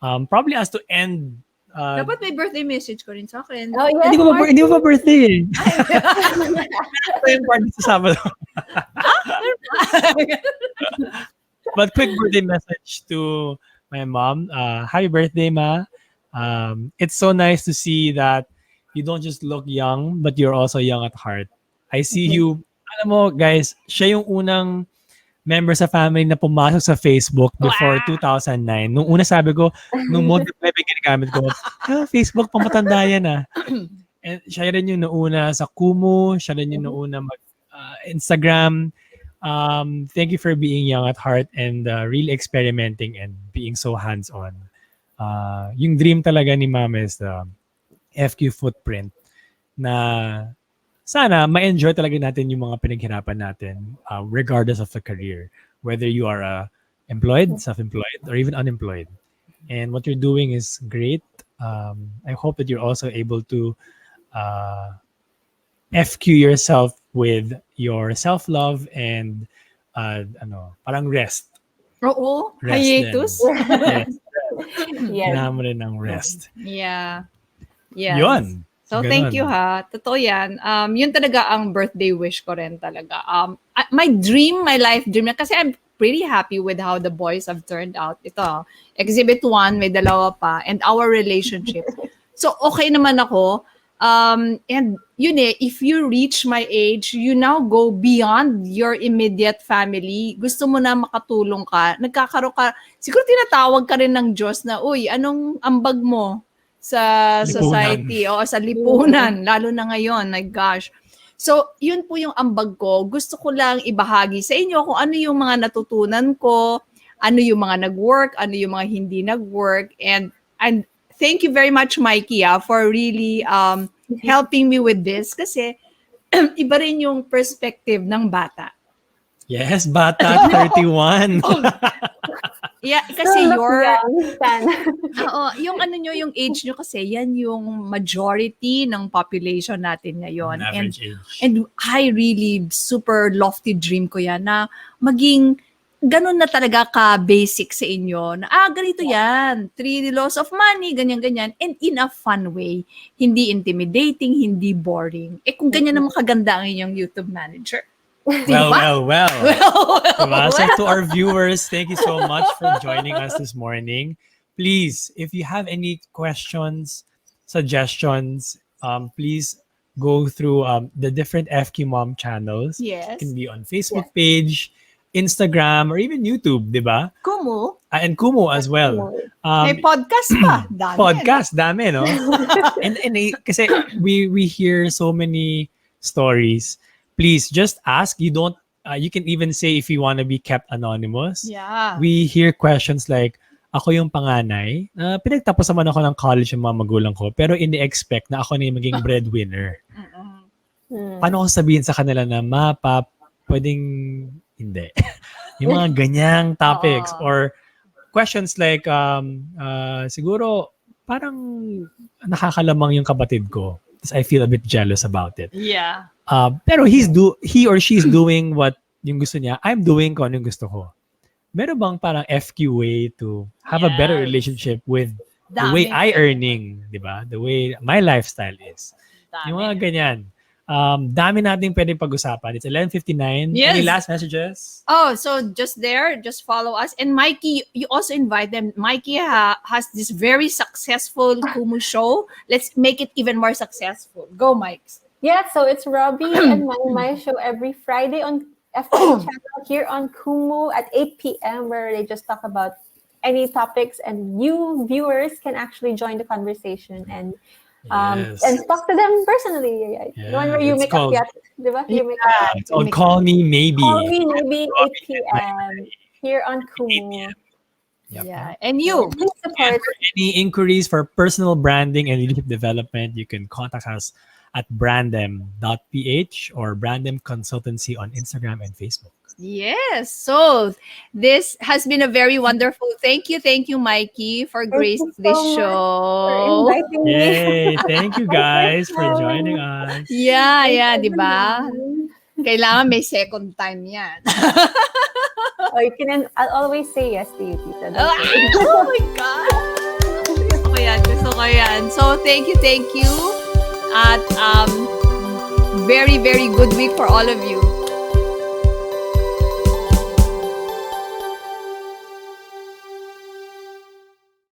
Probably as to end. Dapat may birthday message ko rin sa akin. Oh, yes, Hindi ko pa birthday. Ito yung party sa Sabado. But quick birthday message to my mom. Happy birthday, Ma. It's so nice to see that you don't just look young, but you're also young at heart. I see you. Alam mo, guys, siya yung unang member sa family na pumasok sa Facebook before 2009. Nung una sabi ko, nung modem web yung ginagamit ko, Facebook, pamatanda yan ah. And siya rin yung nauna sa Kumu, siya rin yung nauna Instagram. Thank you for being young at heart and really experimenting and being so hands-on. Yung dream talaga ni Mama is the FQ footprint na sana ma-enjoy talaga natin yung mga pinaghirapan natin regardless of the career. Whether you are employed, self-employed, or even unemployed. And what you're doing is great. I hope that you're also able to FQ yourself with your self-love and parang rest. Oo, Rest hiatus. Yes. Yes. Kailangan mo rin ng rest. Yeah. Yes. Yun. So, Ganon. thank you ha. Totoo yan. Yun talaga ang birthday wish ko rin talaga. My dream, my life dream, kasi I'm pretty happy with how the boys have turned out. Ito, Exhibit 1, may dalawa pa, and our relationship. So, okay naman ako. And yun if you reach my age, you now go beyond your immediate family. Gusto mo na makatulong ka. Nagkakaroon ka, siguro tinatawag ka rin ng Diyos na, uy, anong ambag mo sa society o sa lipunan, lalo na ngayon, my gosh. So, yun po yung ambag ko. Gusto ko lang ibahagi sa inyo kung ano yung mga natutunan ko, ano yung mga nag-work, ano yung mga hindi nag-work. And thank you very much, Mikey, for really helping me with this kasi iba rin yung perspective ng bata. Yes, bata 31. Yeah, kasi Yung yung age nyo kasi, yan yung majority ng population natin ngayon. Average age. And I really super lofty dream ko yan na maging ganun na talaga ka-basic sa inyo na ganito yan. 3 laws of money, ganyan-ganyan. And in a fun way. Hindi intimidating, hindi boring. Kung ganyan naman kaganda ang inyong YouTube manager. Well. So to our viewers, thank you so much for joining us this morning. Please, if you have any questions, suggestions, please go through the different FQMom channels. Yes. It can be on Facebook page, Instagram, or even YouTube, di ba? Kumu. And Kumu as well. May podcast pa. Dami. Podcast, dami, no? and kasi we hear so many stories. Please just ask. You don't. You can even say if you want to be kept anonymous. Yeah. We hear questions like, ako yung panganay. Pinagtapos naman ako ng college yung mga magulang ko, pero ini-expect na ako na yung maging breadwinner. Paano ko sabihin sa kanila na, pwedeng hindi. Yung mga ganyang topics or questions like, siguro, parang nakakalamang yung kapatid ko. I feel a bit jealous about it. Yeah. Pero he or she's doing what yung gusto niya. I'm doing ko ano yung gusto ko. Meron bang parang FQ way to have a better relationship with the way I earning, di ba? The way my lifestyle is. Yung mga ganyan. Dami nating pwedeng pag-usapan. It's 11:59. Yes. Any last messages? So just follow us. And Mikey, you also invite them. Mikey has this very successful Kumu show. Let's make it even more successful. Go, Mike. Yeah, so it's Robbie and my show every Friday on FQ channel here on Kumu at 8 p.m. where they just talk about any topics and you viewers can actually join the conversation and talk to them personally. Yeah, The one where you make up yet, diba? You make up. It's called Call Me Maybe. Call Me Maybe 8 p.m. here on Kumu. Yep. Yeah. And you? Please support. And for any inquiries for personal branding and leadership development, you can contact us at brandem.ph or Brandem Consultancy on Instagram and Facebook. Yes. So this has been a very wonderful. Thank you, Mikey, for gracing this show. For inviting me. Yay! Thank you guys for joining us. Yeah, di ba? Kailangan may second time yan. I'll always say yes to you, Tita. Oh my God! Gusto ko yan. So, thank you. At very, very good week for all of you.